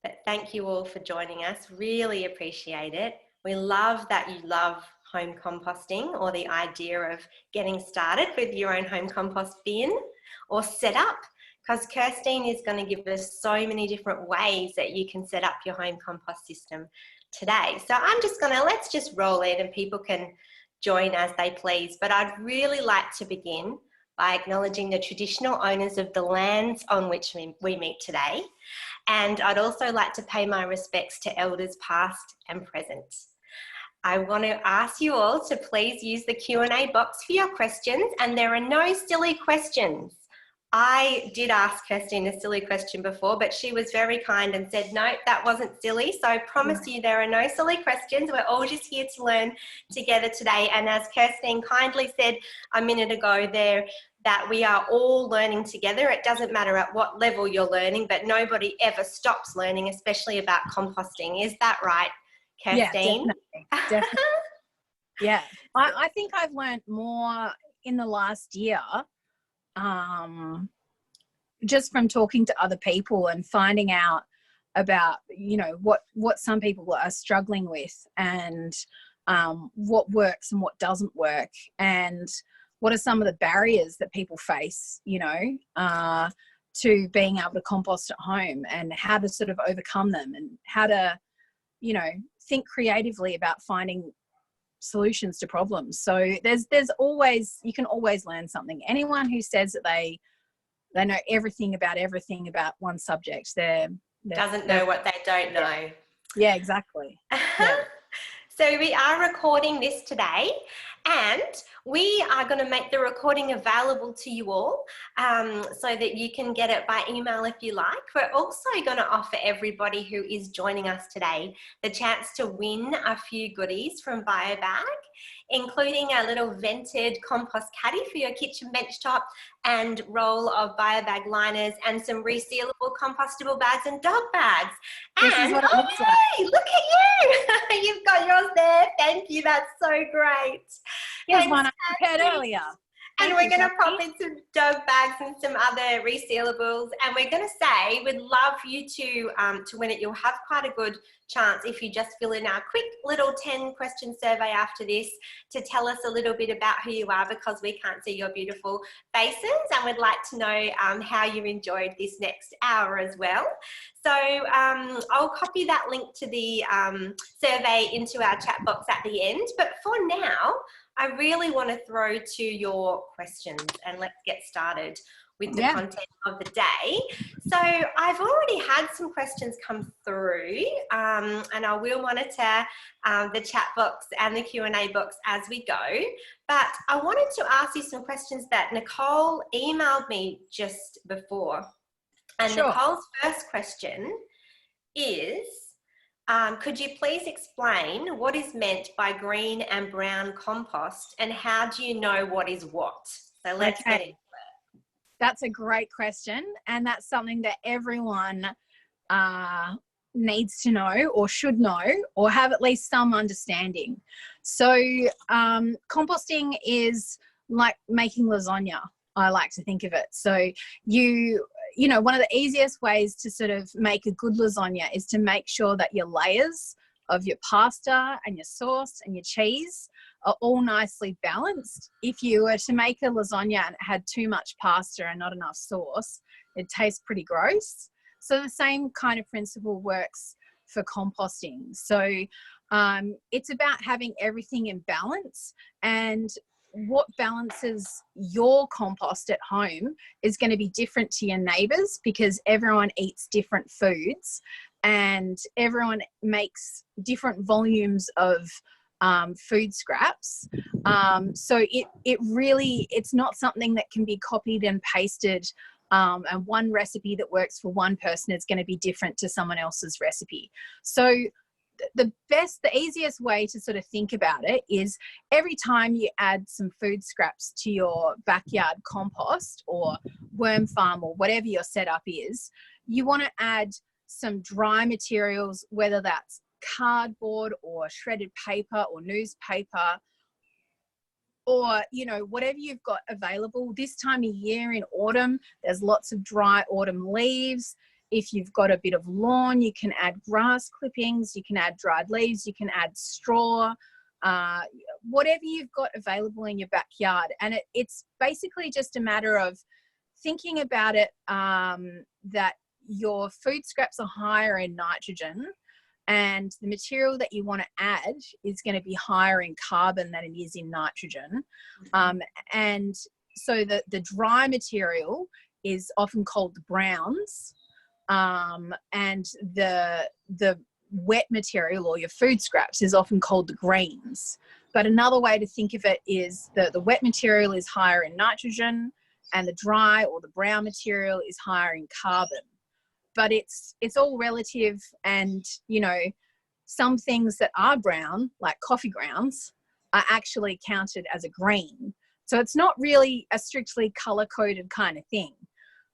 But thank you all for joining us. Really appreciate it. We love that you love home composting, or the idea of getting started with your own home compost bin or setup, because Kirsteen is going to give us so many different ways that you can set up your home compost system today. So I'm just going to, let's just roll in and people can join as they please. But I'd really like to begin by acknowledging the traditional owners of the lands on which we meet today. And I'd also like to pay my respects to elders past and present. I want to ask you all to please use the Q&A box for your questions, and there are no silly questions. I did ask Kirsteen a silly question before, but she was very kind and said, no, that wasn't silly. So I promise you there are no silly questions. We're all just here to learn together today. And as Kirsteen kindly said a minute ago there, that we are all learning together. It doesn't matter at what level you're learning, but nobody ever stops learning, especially about composting. Is that right, Kirsteen? Yeah, definitely. Yeah, I think I've learned more in the last year, just from talking to other people and finding out about, you know, what some people are struggling with, and what works and what doesn't work, and what are some of the barriers that people face, you know, to being able to compost at home, and how to sort of overcome them, and how to, you know, think creatively about finding solutions to problems. So there's always, you can always learn something. Anyone who says that they know everything about one subject, they're doesn't know what they don't know. Yeah, exactly. Yeah. So we are recording this today, and we are going to make the recording available to you all, so that you can get it by email if you like. We're also going to offer everybody who is joining us today the chance to win a few goodies from BioBag, including a little vented compost caddy for your kitchen bench top, and roll of BioBag liners, and some resealable compostable bags and dog bags. This And is what it looks like. hey, look at you! You've got yours there. Thank you. That's so great. Here's one I prepared earlier. And we're going to pop in some dog bags and some other resealables. And we're going to say we'd love you to win it. You'll have quite a good chance if you just fill in our quick little 10-question survey after this to tell us a little bit about who you are, because we can't see your beautiful faces, and we'd like to know how you enjoyed this next hour as well. So I'll copy that link to the survey into our chat box at the end. But for now, I really want to throw to your questions, and let's get started with the content of the day. So I've already had some questions come through, and I will monitor the chat box and the Q&A box as we go. But I wanted to ask you some questions that Nicole emailed me just before. And Nicole's first question is, could you please explain what is meant by green and brown compost, and how do you know what is what? So let's get into it. That's a great question, and that's something that everyone needs to know, or should know, or have at least some understanding. So composting is like making lasagna, I like to think of it. So you know, one of the easiest ways to sort of make a good lasagna is to make sure that your layers of your pasta and your sauce and your cheese are all nicely balanced. If you were to make a lasagna and it had too much pasta and not enough sauce, it tastes pretty gross. So the same kind of principle works for composting. So it's about having everything in balance, and what balances your compost at home is going to be different to your neighbours, because everyone eats different foods and everyone makes different volumes of food scraps. So it's not something that can be copied and pasted, and one recipe that works for one person is going to be different to someone else's recipe. So the easiest way to sort of think about it is, every time you add some food scraps to your backyard compost or worm farm or whatever your setup is, you want to add some dry materials, whether that's cardboard or shredded paper or newspaper, or, you know, whatever you've got available. This time of year in autumn, there's lots of dry autumn leaves. if you've got a bit of lawn, you can add grass clippings, you can add dried leaves, you can add straw, whatever you've got available in your backyard. And it's basically just a matter of thinking about it, that your food scraps are higher in nitrogen, and the material that you want to add is going to be higher in carbon than it is in nitrogen. And so the dry material is often called the browns, and the wet material, or your food scraps, is often called the greens. But another way to think of it is that the wet material is higher in nitrogen, and the dry or the brown material is higher in carbon. But it's all relative, and you know, some things that are brown, like coffee grounds, are actually counted as a green. So it's not really a strictly color-coded kind of thing.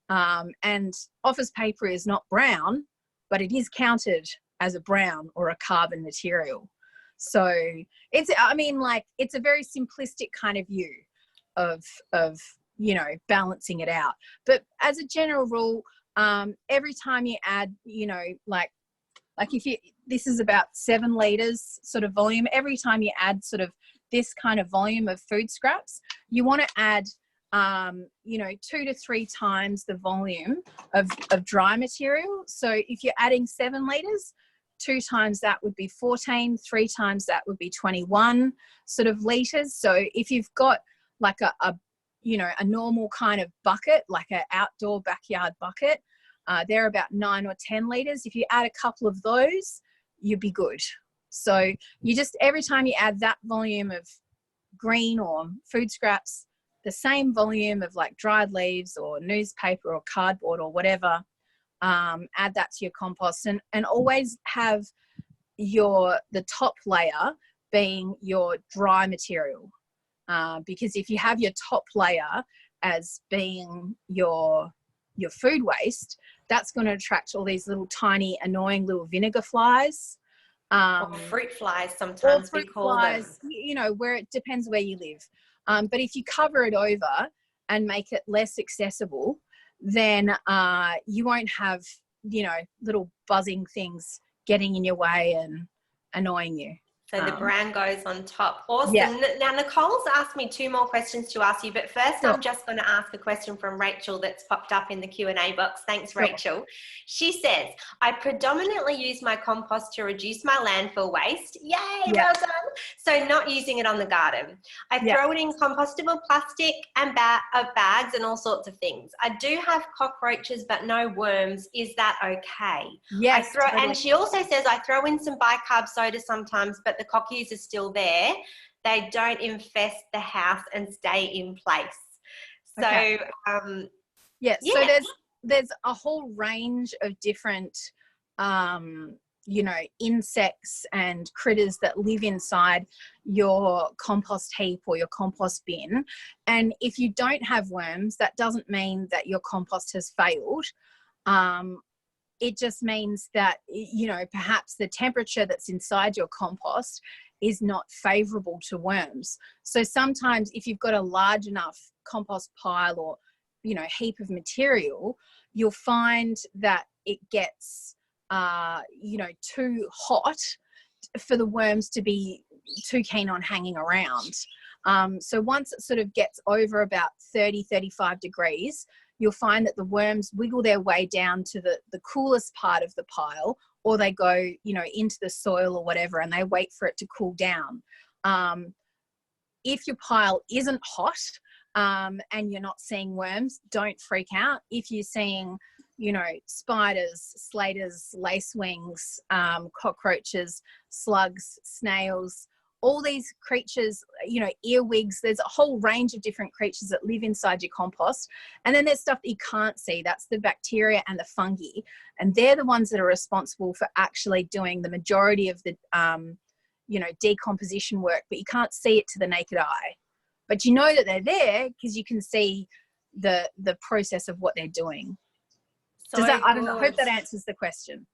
And office paper is not brown, but it is counted as a brown or a carbon material. So it's, I mean, like, it's a very simplistic kind of view of you know, balancing it out. But as a general rule, every time you add, you know, like if you, this is about 7 liters sort of volume, every time you add sort of this kind of volume of food scraps, you want to add, you know, 2 to 3 times the volume of dry material. So if you're adding 7 liters, 2 times that would be 14, 3 times that would be 21 sort of liters. So if you've got like a you know, a normal kind of bucket, like an outdoor backyard bucket, they're about 9 or 10 liters. If you add a couple of those, you'd be good. So you just, every time you add that volume of green or food scraps, the same volume of like dried leaves or newspaper or cardboard or whatever, add that to your compost, and always have the top layer being your dry material. Because if you have your top layer as being your food waste, that's going to attract all these little tiny annoying little vinegar flies. Or fruit flies, sometimes we call them. You know, where it depends where you live. But if you cover it over and make it less accessible, then you won't have, you know, little buzzing things getting in your way and annoying you. So the brown goes on top. Awesome. Yeah. Now, Nicole's asked me 2 more questions to ask you, but first Sure. I'm just going to ask a question from Rachel that's popped up in the Q&A box. Thanks, Sure. Rachel. She says, I predominantly use my compost to reduce my landfill waste. Yay, Yeah. well done. So not using it on the garden. I throw it in compostable plastic and bags and all sorts of things. I do have cockroaches, but no worms. Is that okay? Yes. Totally. And she also says, I throw in some bicarb soda sometimes, but the cockies are still there. They don't infest the house and stay in place. So, Okay. So there's a whole range of different, you know, insects and critters that live inside your compost heap or your compost bin. And if you don't have worms, that doesn't mean that your compost has failed. It just means that, you know, perhaps the temperature that's inside your compost is not favorable to worms. So sometimes if you've got a large enough compost pile or, you know, heap of material, you'll find that it gets, you know, too hot for the worms to be too keen on hanging around. So once it sort of gets over about 30, 35 degrees, you'll find that the worms wiggle their way down to the coolest part of the pile, or they go, you know, into the soil or whatever, and they wait for it to cool down. If your pile isn't hot and you're not seeing worms, don't freak out. If you're seeing, you know, spiders, slaters, lacewings, cockroaches, slugs, snails, all these creatures, you know, earwigs, there's a whole range of different creatures that live inside your compost. And then there's stuff that you can't see. That's the bacteria and the fungi. And they're the ones that are responsible for actually doing the majority of the, you know, decomposition work, but you can't see it to the naked eye. But you know that they're there because you can see the process of what they're doing. So I hope that answers the question.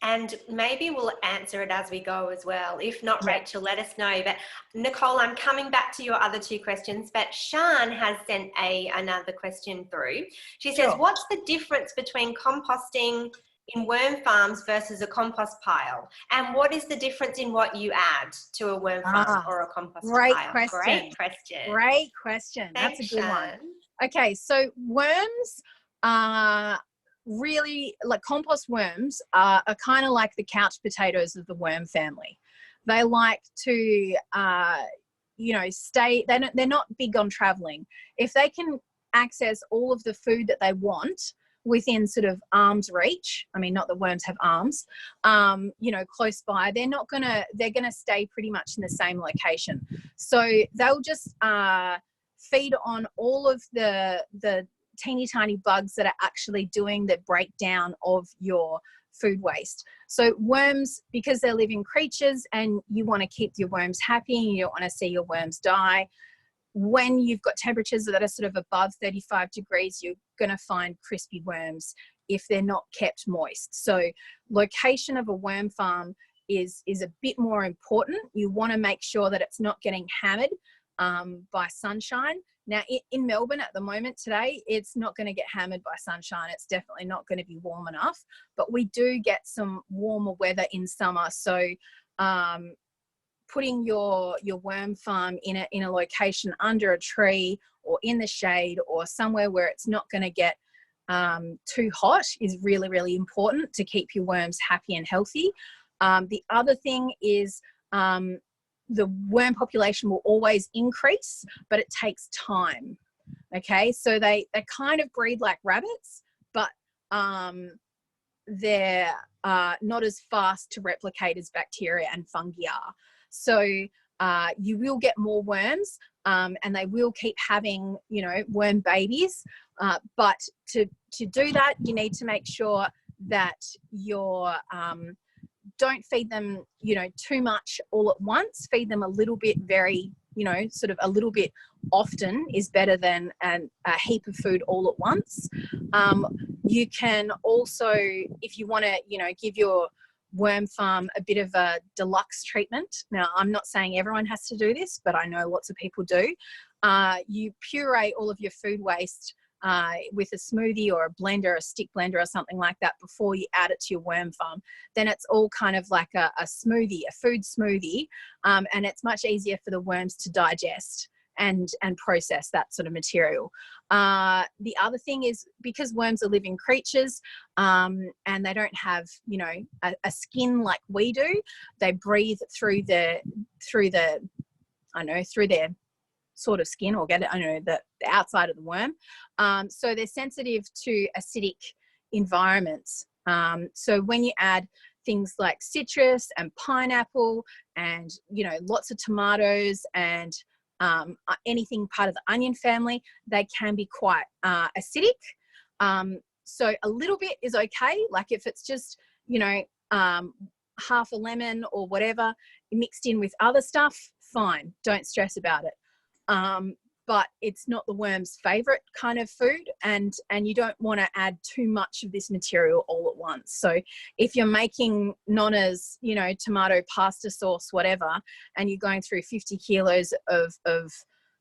And maybe we'll answer it as we go as well. If not, Yeah. Rachel, let us know. But Nicole, I'm coming back to your other two questions, but Shan has sent another question through. She says, Sure. what's the difference between composting in worm farms versus a compost pile? And what is the difference in what you add to a worm farm or a compost Great pile? question. Great question. Great question. That's Thanks, a good one. Shan. Okay, so worms are really, like, compost worms are kind of like the couch potatoes of the worm family. They like to, stay, they're not big on traveling. If they can access all of the food that they want within sort of arm's reach, I mean, not that worms have arms, close by, they're going to stay pretty much in the same location. So they'll just feed on all of the teeny tiny bugs that are actually doing the breakdown of your food waste. So worms, because they're living creatures and you want to keep your worms happy, you don't want to see your worms die, when you've got temperatures that are sort of above 35 degrees, you're going to find crispy worms if they're not kept moist. So location of a worm farm is a bit more important. You want to make sure that it's not getting hammered by sunshine. Now, in Melbourne at the moment today, it's not going to get hammered by sunshine. It's definitely not going to be warm enough, but we do get some warmer weather in summer. So putting your worm farm in a location under a tree or in the shade or somewhere where it's not going to get too hot is really, really important to keep your worms happy and healthy. The other thing is the worm population will always increase, but it takes time. Okay, so they kind of breed like rabbits, but they're not as fast to replicate as bacteria and fungi are. So you will get more worms, and they will keep having, worm babies. But to do that, you need to make sure that you're don't feed them, too much all at once. Feed them a little bit, very, sort of a little bit often is better than a heap of food all at once. You can also, if you want to, give your worm farm a bit of a deluxe treatment. Now, I'm not saying everyone has to do this, but I know lots of people do. You puree all of your food waste with a smoothie or a blender, a stick blender or something like that before you add it to your worm farm. Then it's all kind of like a smoothie, a food smoothie, and it's much easier for the worms to digest and process that sort of material. The other thing is, because worms are living creatures and they don't have, a skin like we do, they breathe through their sort of skin, or the outside of the worm. So they're sensitive to acidic environments. So when you add things like citrus and pineapple and, lots of tomatoes and anything part of the onion family, they can be quite acidic. So a little bit is okay. Like if it's just, half a lemon or whatever mixed in with other stuff, fine, don't stress about it. But it's not the worm's favorite kind of food, and you don't want to add too much of this material all at once. So if you're making Nonna's, tomato pasta sauce, whatever, and you're going through 50 kilos of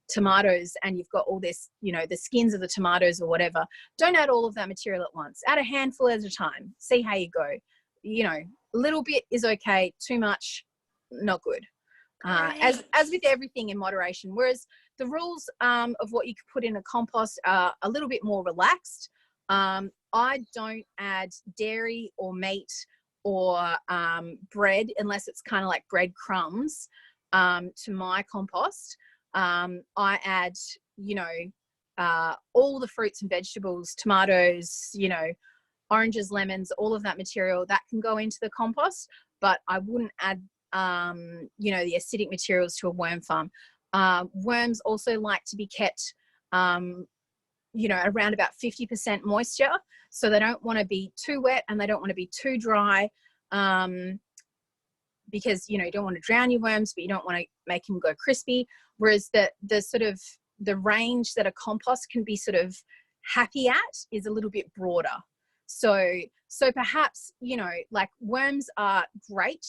tomatoes and you've got all this, the skins of the tomatoes or whatever, don't add all of that material at once. Add a handful at a time. See how you go. A little bit is okay. Too much, not good. As with everything in moderation, whereas the rules of what you could put in a compost are a little bit more relaxed. I don't add dairy or meat or bread unless it's kind of like bread crumbs to my compost. I add, all the fruits and vegetables, tomatoes, oranges, lemons, all of that material that can go into the compost, but I wouldn't add the acidic materials to a worm farm. Worms also like to be kept, around about 50% moisture. So they don't want to be too wet and they don't want to be too dry, because, you don't want to drown your worms, but you don't want to make them go crispy. Whereas the sort of the range that a compost can be sort of happy at is a little bit broader. So perhaps, you know, like worms are great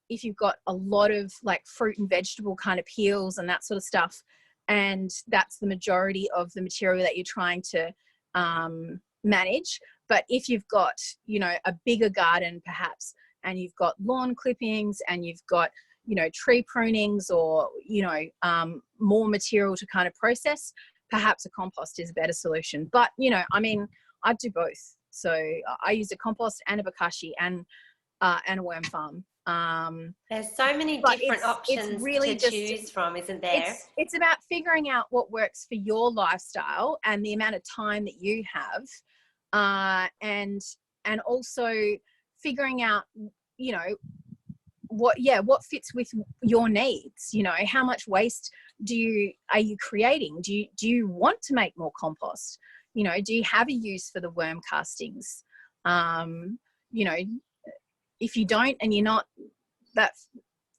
if you've got a lot of like fruit and vegetable kind of peels and that sort of stuff, and that's the majority of the material that you're trying to manage. But if you've got, you know, a bigger garden perhaps, and you've got lawn clippings and you've got, you know, tree prunings, or, you know, more material to kind of process, perhaps a compost is a better solution. But, you know, I mean, I do both. So I use a compost and a bokashi and a worm farm. There's so many different options really to choose from, isn't there? It's about figuring out what works for your lifestyle and the amount of time that you have, and also figuring out, you know, what fits with your needs. You know, how much waste are you creating? Do you want to make more compost? You know, do you have a use for the worm castings? You know, if you don't and you're not that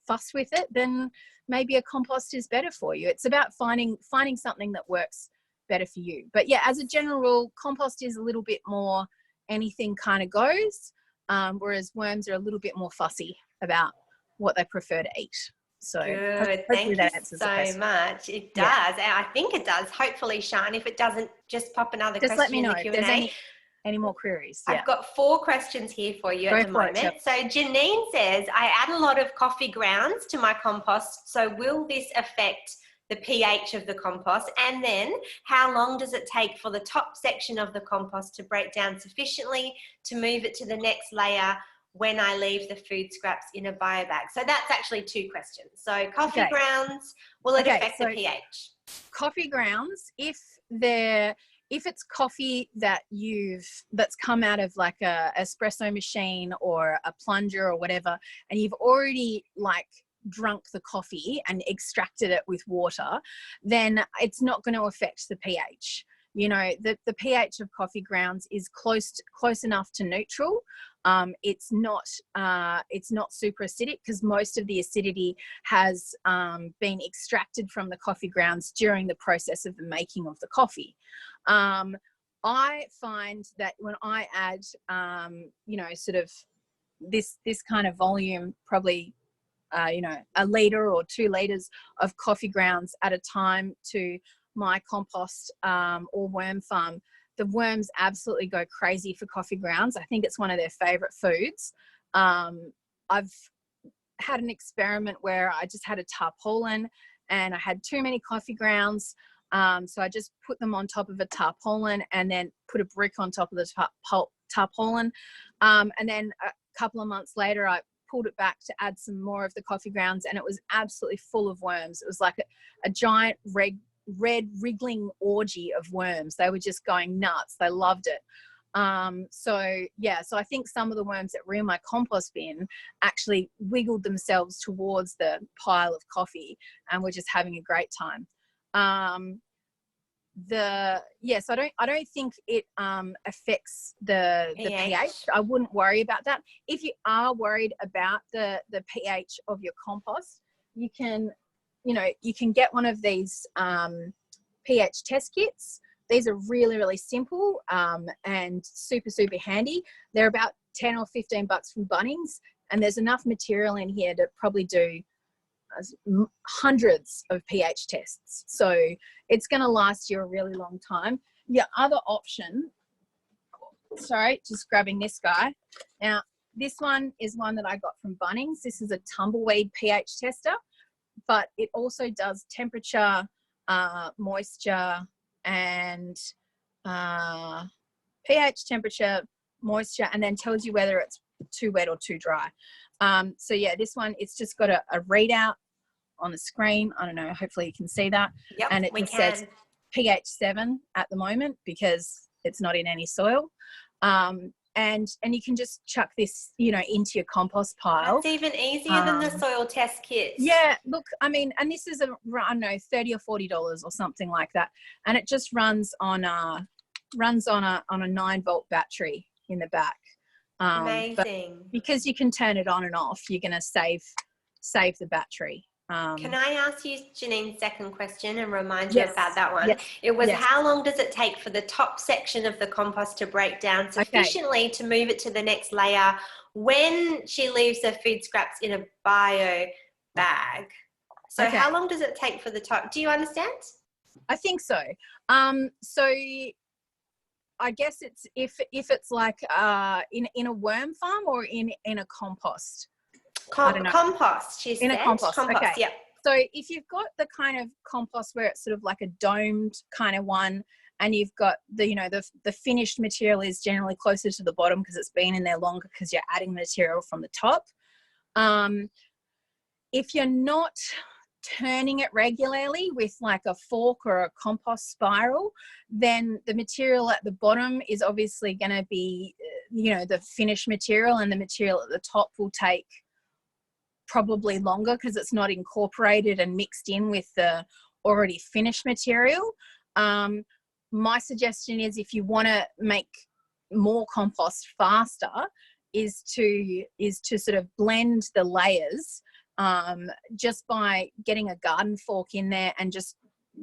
fussed with it, then maybe a compost is better for you. It's about finding something that works better for you. But yeah, as a general rule, compost is a little bit more anything kind of goes, whereas worms are a little bit more fussy about what they prefer to eat. So good. Thank you so much. It does. Yeah. I think it does. Hopefully, Sian, if it doesn't, just pop another question let me know in the Q&A. If there's any more queries. Yeah. I've got 4 questions here for you at the moment. So Janine says, I add a lot of coffee grounds to my compost. So will this affect the pH of the compost? And then how long does it take for the top section of the compost to break down sufficiently to move it to the next layer when I leave the food scraps in a biobag? So that's actually 2 questions. So coffee grounds, will it affect the pH? Coffee grounds, if it's coffee that's come out of like a espresso machine or a plunger or whatever, and you've already like drunk the coffee and extracted it with water, then it's not going to affect the pH. You know, the pH of coffee grounds is close enough to neutral. It's not super acidic because most of the acidity has been extracted from the coffee grounds during the process of the making of the coffee. I find that when I add, you know, sort of this kind of volume, probably, you know, 1 litre or 2 litres of coffee grounds at a time to my compost or worm farm, the worms absolutely go crazy for coffee grounds. I think it's one of their favourite foods. I've had an experiment where I just had a tarpaulin and I had too many coffee grounds. So I just put them on top of a tarpaulin and then put a brick on top of the tarpaulin. And then a couple of months later, I pulled it back to add some more of the coffee grounds, and it was absolutely full of worms. It was like a giant red wriggling orgy of worms. They were just going nuts. They loved it. So I think some of the worms that were in my compost bin actually wiggled themselves towards the pile of coffee and were just having a great time. So I don't think it affects the pH. I wouldn't worry about that. If you are worried about the pH of your compost, you can get one of these pH test kits. These are really, really simple and super, super handy. They're about 10 or 15 bucks from Bunnings, and there's enough material in here to probably do hundreds of pH tests. So it's going to last you a really long time. The other option, sorry, just grabbing this guy. Now, this one is one that I got from Bunnings. This is a tumbleweed pH tester, but it also does temperature, moisture, and pH, temperature, moisture, and then tells you whether it's too wet or too dry. So yeah, this one, it's just got a readout on the screen. I don't know, hopefully you can see that. Yep, and it just says pH 7 at the moment because it's not in any soil. And you can just chuck this, you know, into your compost pile. It's even easier than the soil test kits. Yeah, look, I mean, and this is I don't know, $30 or $40 or something like that, and it just runs on a 9-volt battery in the back. Amazing. Because you can turn it on and off, you're going to save the battery. Can I ask you Janine's second question and remind you Yes, about that one? yes, It was yes. how long does it take for the top section of the compost to break down sufficiently to move it to the next layer when she leaves her food scraps in a bio bag? So how long does it take for the top? Do you understand? I think so. So I guess it's if it's like in a worm farm or in a compost. I don't know. Compost, she said. In a compost. Okay. Yeah. So if you've got the kind of compost where it's sort of like a domed kind of one, and you've got the, you know, the finished material is generally closer to the bottom because it's been in there longer because you're adding material from the top. If you're not turning it regularly with like a fork or a compost spiral, then the material at the bottom is obviously going to be, you know, the finished material, and the material at the top will take probably longer because it's not incorporated and mixed in with the already finished material. My suggestion is, if you want to make more compost faster, is to sort of blend the layers just by getting a garden fork in there and just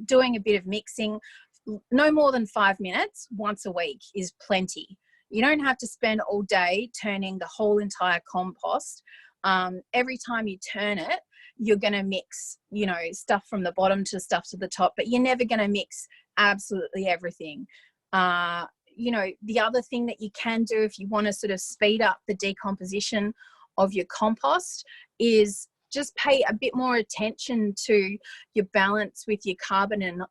doing a bit of mixing. No more than 5 minutes once a week is plenty. You don't have to spend all day turning the whole entire compost. Every time you turn it, you're going to mix, you know, stuff from the bottom to stuff to the top, but you're never going to mix absolutely everything. You know, the other thing that you can do if you want to sort of speed up the decomposition of your compost is just pay a bit more attention to your balance with your carbon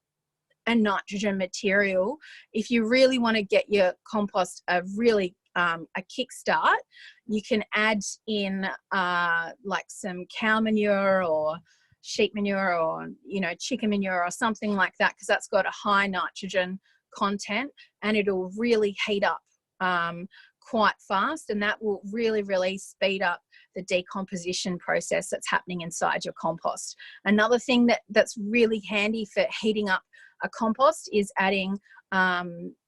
and nitrogen material. If you really want to get your compost a kickstart, you can add in like some cow manure or sheep manure or, you know, chicken manure or something like that, because that's got a high nitrogen content and it'll really heat up quite fast, and that will really speed up the decomposition process that's happening inside your compost. Another thing that's really handy for heating up a compost is adding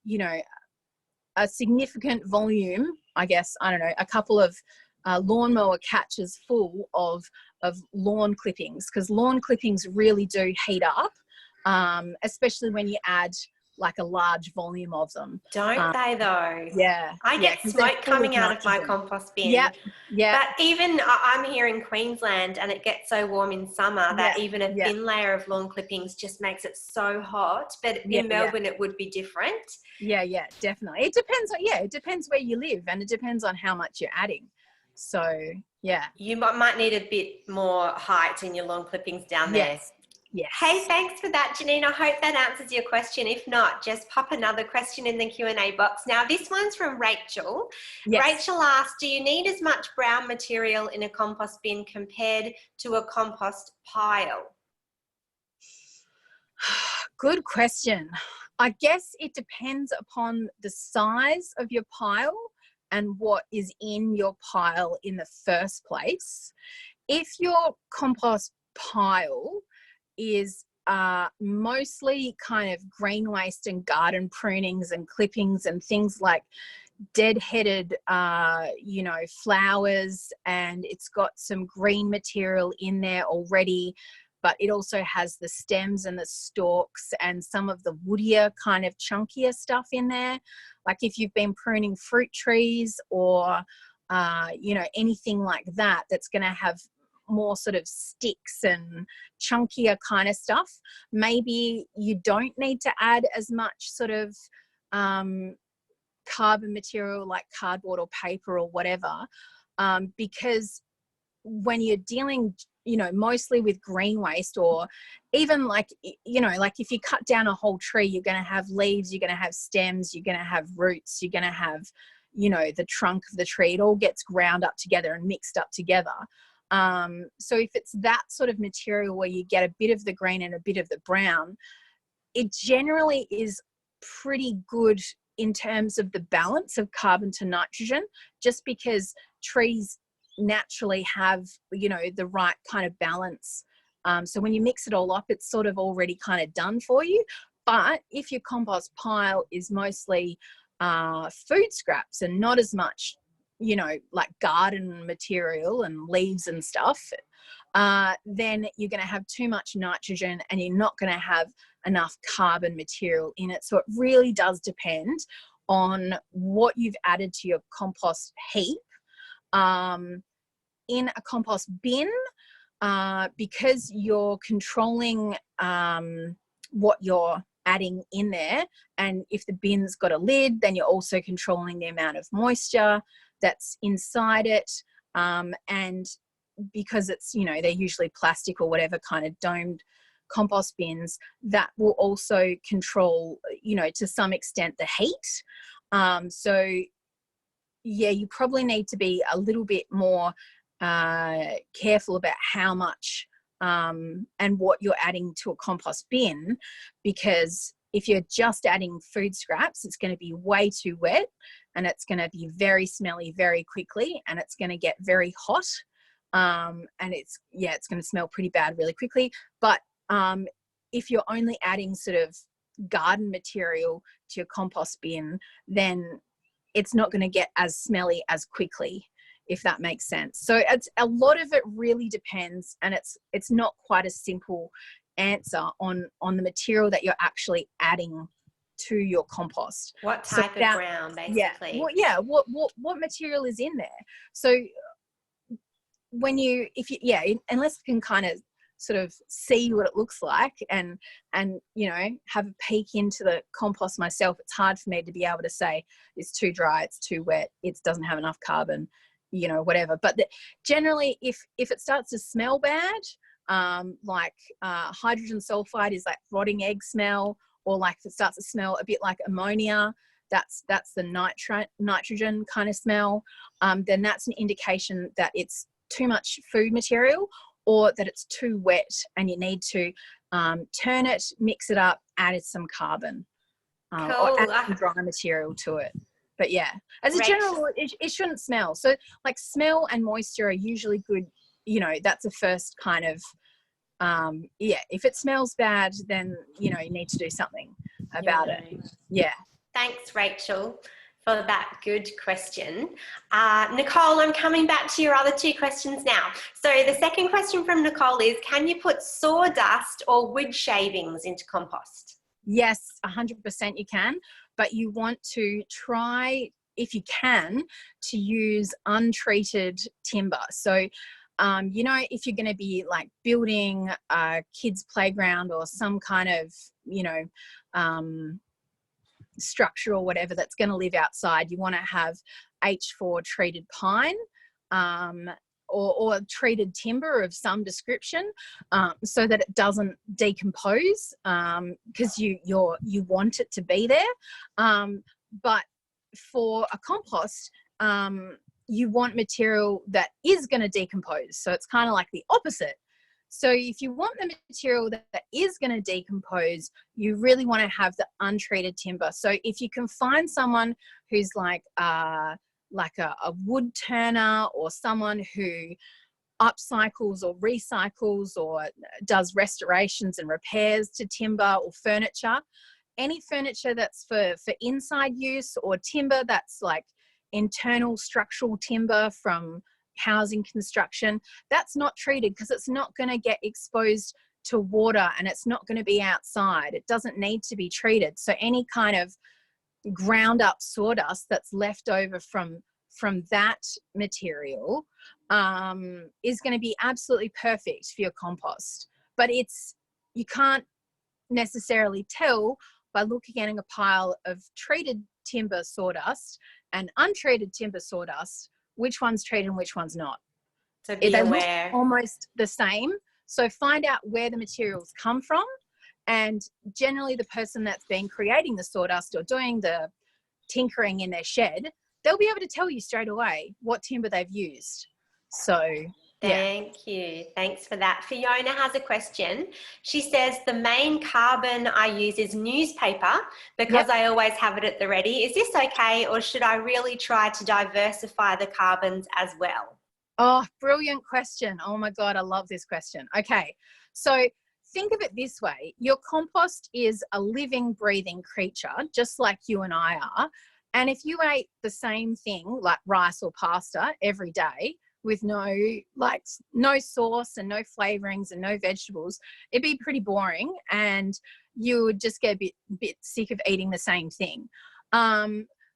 you know, a significant volume, I guess, I don't know, a couple of lawnmower catches full of lawn clippings, because lawn clippings really do heat up, especially when you add like a large volume of them. Don't they though? Yeah. I get smoke coming out of my compost bin. Yeah. Yeah. But even I'm here in Queensland and it gets so warm in summer that even a thin layer of lawn clippings just makes it so hot. But in Melbourne it would be different. Yeah, definitely. It depends where you live, and it depends on how much you're adding. So yeah. You might need a bit more height in your lawn clippings down there. Yes. Hey, thanks for that, Janine. I hope that answers your question. If not, just pop another question in the Q&A box. Now, this one's from Rachel. Yes. Rachel asked, do you need as much brown material in a compost bin compared to a compost pile? Good question. I guess it depends upon the size of your pile and what is in your pile in the first place. If your compost pile is mostly kind of green waste and garden prunings and clippings and things like dead-headed you know, flowers, and it's got some green material in there already, but it also has the stems and the stalks and some of the woodier kind of chunkier stuff in there. Like if you've been pruning fruit trees or you know, anything like that, that's going to have more sort of sticks and chunkier kind of stuff, maybe you don't need to add as much sort of carbon material like cardboard or paper or whatever, because when you're dealing, you know, mostly with green waste, or even like, you know, like if you cut down a whole tree, you're going to have leaves, you're going to have stems, you're going to have roots, you're going to have, you know, the trunk of the tree. It all gets ground up together and mixed up together. So if it's that sort of material where you get a bit of the green and a bit of the brown, it generally is pretty good in terms of the balance of carbon to nitrogen, just because trees naturally have, you know, the right kind of balance. So when you mix it all up, it's sort of already kind of done for you. But if your compost pile is mostly food scraps and not as much, you know, like garden material and leaves and stuff, then you're going to have too much nitrogen and you're not going to have enough carbon material in it. So it really does depend on what you've added to your compost heap. In a compost bin, because you're controlling what you're adding in there, and if the bin's got a lid, then you're also controlling the amount of moisture that's inside it, and because it's, you know, they're usually plastic or whatever kind of domed compost bins, that will also control, you know, to some extent the heat. So yeah, you probably need to be a little bit more careful about how much and what you're adding to a compost bin, because if you're just adding food scraps, it's going to be way too wet and it's going to be very smelly very quickly, and it's going to get very hot, and it's going to smell pretty bad really quickly. But if you're only adding sort of garden material to your compost bin, then it's not going to get as smelly as quickly, if that makes sense. So it's a lot of it really depends, and it's not quite a simple answer on the material that you're actually adding to your compost. What type of ground, basically? What material is in there? So when unless you can kind of sort of see what it looks like and you know, have a peek into the compost myself, it's hard for me to be able to say it's too dry, it's too wet, it doesn't have enough carbon, you know, whatever. But generally, if it starts to smell bad, like hydrogen sulfide is like rotting egg smell, or like if it starts to smell a bit like ammonia, that's the nitrogen kind of smell, then that's an indication that it's too much food material, or that it's too wet and you need to turn it, mix it up, add some carbon, or add some dry material to it. But yeah, as a general rule, it shouldn't smell. So like smell and moisture are usually good, you know, that's the first kind of, if it smells bad, then, you know, you need to do something about it. Yeah. Thanks, Rachel, for that good question. Nicole, I'm coming back to your other two questions now. So the second question from Nicole is, can you put sawdust or wood shavings into compost? Yes, 100% you can, but you want to try, if you can, to use untreated timber. So, you know, if you're going to be like building a kid's playground or some kind of, you know, structure or whatever that's going to live outside, you want to have H4 treated pine, or treated timber of some description, so that it doesn't decompose, because you want it to be there. But for a compost, you want material that is going to decompose. So it's kind of like the opposite. So if you want the material that is going to decompose, you really want to have the untreated timber. So if you can find someone who's like a wood turner, or someone who upcycles or recycles or does restorations and repairs to timber or furniture, any furniture that's for inside use, or timber that's like internal structural timber from housing construction, that's not treated, because it's not going to get exposed to water and it's not going to be outside. It doesn't need to be treated. So any kind of ground up sawdust that's left over from that material is going to be absolutely perfect for your compost. But you can't necessarily tell by looking at a pile of treated timber sawdust and untreated timber sawdust which one's treated and which one's not. So be they aware. look almost the same. So find out where the materials come from, and generally the person that's been creating the sawdust or doing the tinkering in their shed, they'll be able to tell you straight away what timber they've used. So Thank you. Thanks for that. Fiona has a question. She says, the main carbon I use is newspaper because I always have it at the ready. Is this okay, or should I really try to diversify the carbons as well? Oh, brilliant question. Oh my God, I love this question. Okay, so think of it this way. Your compost is a living, breathing creature, just like you and I are. And if you ate the same thing, like rice or pasta every day with no sauce and no flavorings and no vegetables, it'd be pretty boring, and you would just get a bit sick of eating the same thing.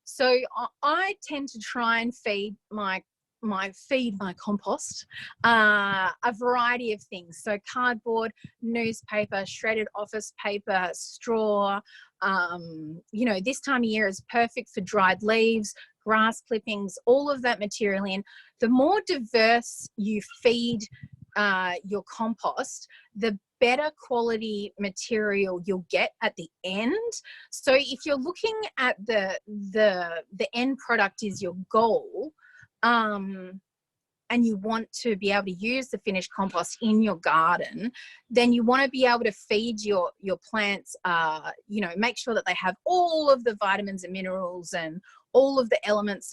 So I tend to try and feed my compost a variety of things. So cardboard, newspaper, shredded office paper, straw. This time of year is perfect for dried leaves, grass clippings, all of that material in. The more diverse you feed your compost, the better quality material you'll get at the end. So if you're looking at the end product is your goal, and you want to be able to use the finished compost in your garden, then you want to be able to feed your plants, make sure that they have all of the vitamins and minerals and all of the elements,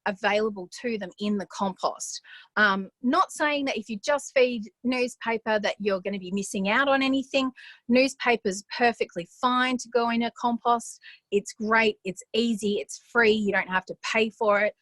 available to them in the compost. Not saying that if you just feed newspaper that you're going to be missing out on anything. Newspaper's perfectly fine to go in a compost. It's great, it's easy, it's free, you don't have to pay for it.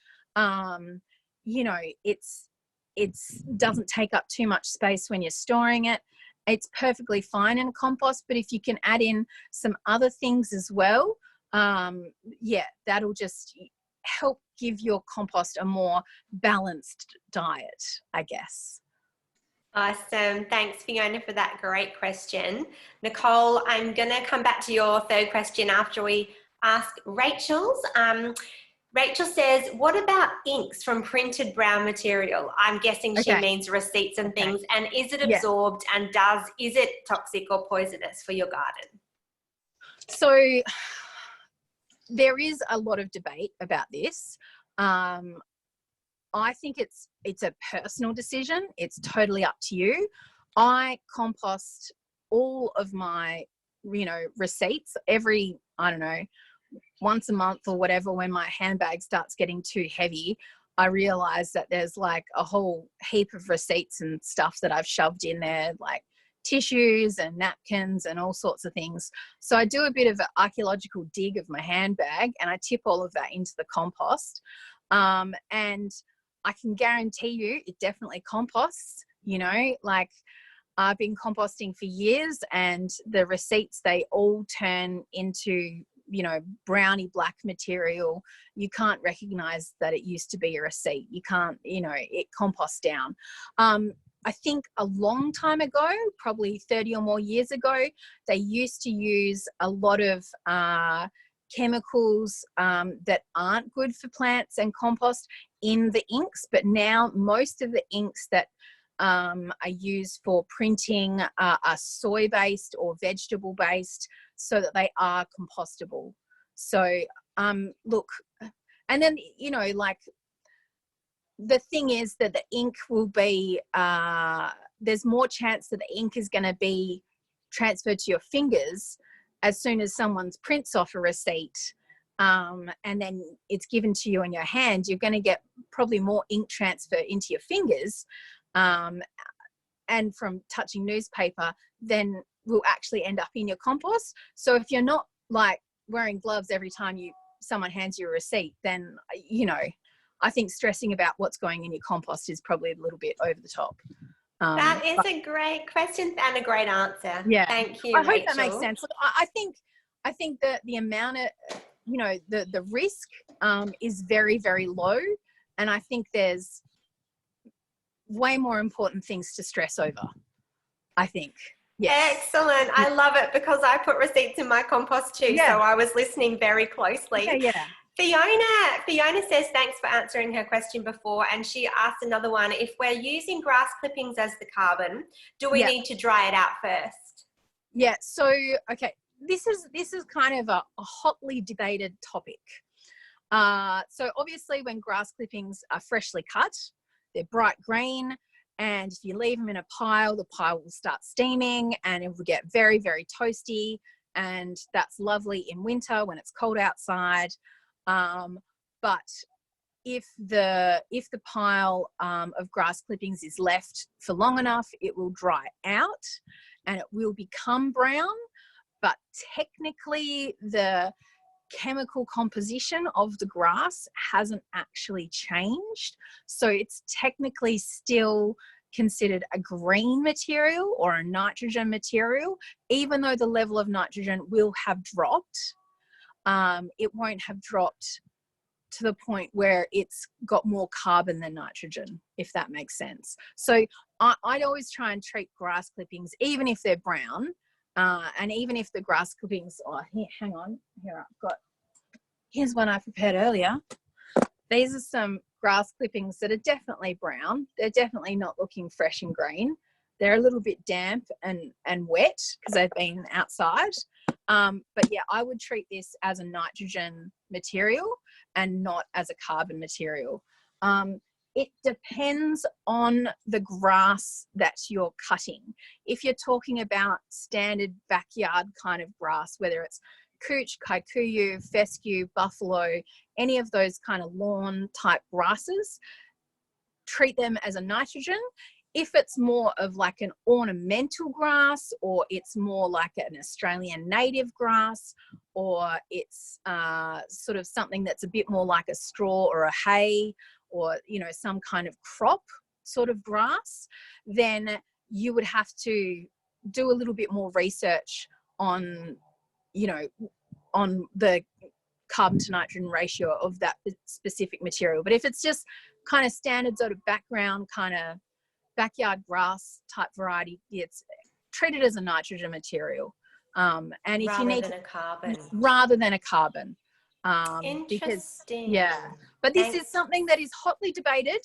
It doesn't take up too much space when you're storing it. It's perfectly fine in compost, but if you can add in some other things as well, that'll just help give your compost a more balanced diet, I guess. Awesome. Thanks, Fiona, for that great question. Nicole, I'm going to come back to your third question after we ask Rachel's. Rachel says, what about inks from printed brown material? I'm guessing she means receipts and things. And is it absorbed, and is it toxic or poisonous for your garden? So there is a lot of debate about this. I think it's a personal decision. It's totally up to you. I compost all of my, receipts every, once a month or whatever. When my handbag starts getting too heavy, I realize that there's like a whole heap of receipts and stuff that I've shoved in there, like tissues and napkins and all sorts of things. So I do a bit of an archaeological dig of my handbag, and I tip all of that into the compost. And I can guarantee you it definitely composts. I've been composting for years, and the receipts, they all turn into browny black material. You can't recognize that it used to be a receipt. You can't, it composts down. I think a long time ago, probably 30 or more years ago, they used to use a lot of chemicals that aren't good for plants and compost in the inks, but now most of the inks that are used for printing are soy-based or vegetable-based, so that they are compostable. So look, and then the thing is that the ink will be, there's more chance that the ink is going to be transferred to your fingers as soon as someone's prints off a receipt, and then it's given to you in your hand. You're going to get probably more ink transfer into your fingers, and from touching newspaper than will actually end up in your compost. So if you're not wearing gloves every time someone hands you a receipt, then I think stressing about what's going in your compost is probably a little bit over the top. That is a great question and a great answer. Yeah, thank you, I hope Rachel. that makes sense. Look, I think that the amount of the risk is very, very low, and I think there's way more important things to stress over, I think. Yes. Excellent. I love it, because I put receipts in my compost too. So I was listening very closely. Yeah. Fiona says thanks for answering her question before, and she asked another one. If we're using grass clippings as the carbon, do we need to dry it out first? Yeah. So this is kind of a hotly debated topic. So obviously, when grass clippings are freshly cut, they're bright green. And if you leave them in a pile, the pile will start steaming and it will get very, very toasty. And that's lovely in winter when it's cold outside. But if the pile of grass clippings is left for long enough, it will dry out and it will become brown. But technically, the chemical composition of the grass hasn't actually changed. So it's technically still considered a green material or a nitrogen material, even though the level of nitrogen will have dropped. It won't have dropped to the point where it's got more carbon than nitrogen, if that makes sense. So I'd always try and treat grass clippings, even if they're brown, and even if the grass clippings, hang on, here's one I prepared earlier. These are some grass clippings that are definitely brown. They're definitely not looking fresh and green. They're a little bit damp and wet because they've been outside. But yeah, I would treat this as a nitrogen material and not as a carbon material. It depends on the grass that you're cutting. If you're talking about standard backyard kind of grass, whether it's couch, kikuyu, fescue, buffalo, any of those kind of lawn type grasses, treat them as a nitrogen. If it's more of like an ornamental grass, or it's more like an Australian native grass, or it's sort of something that's a bit more like a straw or a hay, or, you know, some kind of crop sort of grass, then you would have to do a little bit more research on, you know, on the carbon to nitrogen ratio of that specific material. But if it's just kind of standard sort of background kind of backyard grass type variety, it's treated as a nitrogen material. And if rather you need than a carbon. Rather than a carbon. Interesting. But this is something that is hotly debated.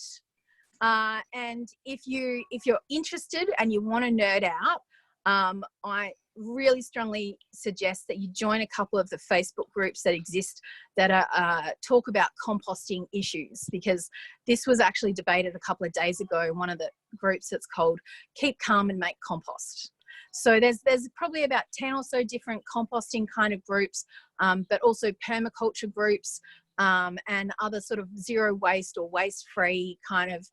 And if you're interested and you want to nerd out, I really strongly suggest that you join a couple of the Facebook groups that exist that are talk about composting issues, because this was actually debated a couple of days ago in one of the groups that's called Keep Calm and Make Compost. So there's probably about 10 or so different composting kind of groups, but also permaculture groups, and other sort of zero waste or waste free kind of